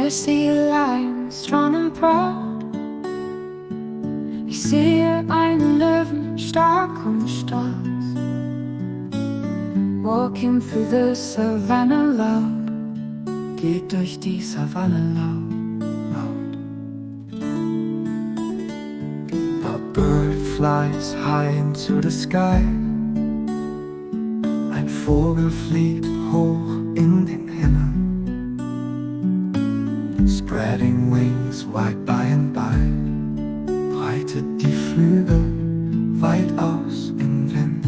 sehe Lion, strong and proud. Ich sehe einen Löwen, stark und stolz, walking through the savannah loud, geht durch die Savanne laut. A bird flies high into the sky. Ein Vogel fliegt hoch in den Himmel, spreading wings wide by and by, breitet die Flügel weit aus im Wind.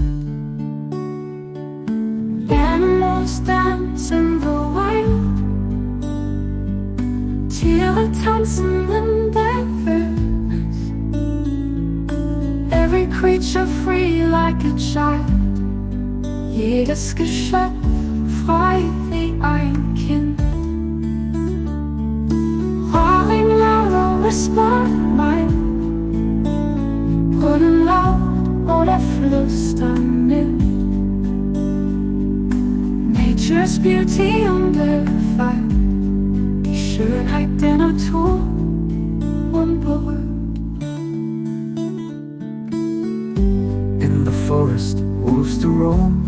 Animals dance in the wild, Tiere tanzen in der Wildnis, every creature free like a child, jedes Geschöpf frei wie ein Kind. Roaring louder, whisper mein, Brunnen laut oder flüstern mild. Nature's beauty unbefallen, die Schönheit der Natur unberührt. In the forest, wolves to roam.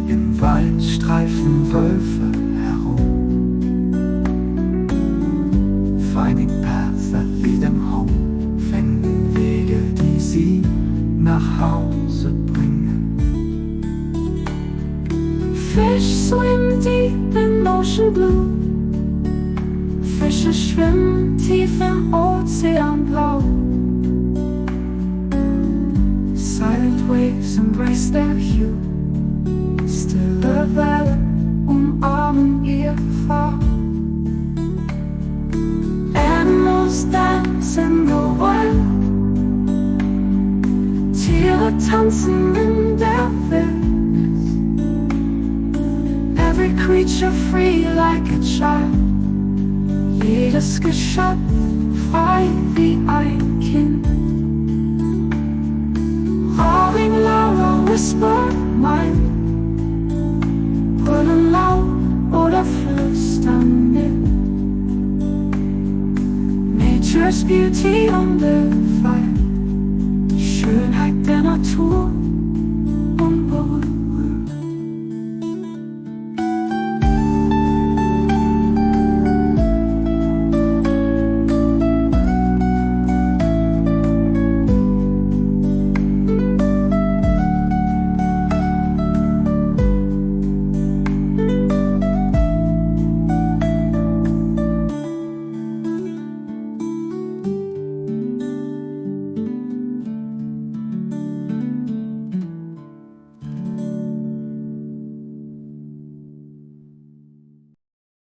Im Wald streifen Wölfe herum, finding paths that lead them home, finden Wege, die sie nach Hause bringen. Fish swim deep in ocean blue, Fische schwimmen tief im Ozean blau. Silent waves embrace their hue, stille Wellen umarmen ihr Farb. Animals dance in the wild, Tiere tanzen in der Wildnis, every creature free like a child, jedes Geschöpf frei wie ein Kind. Roaring louder, whisper mein, Brunnen laut oder flüstern mild. Nature's beauty unbefallen, die Schönheit der Natur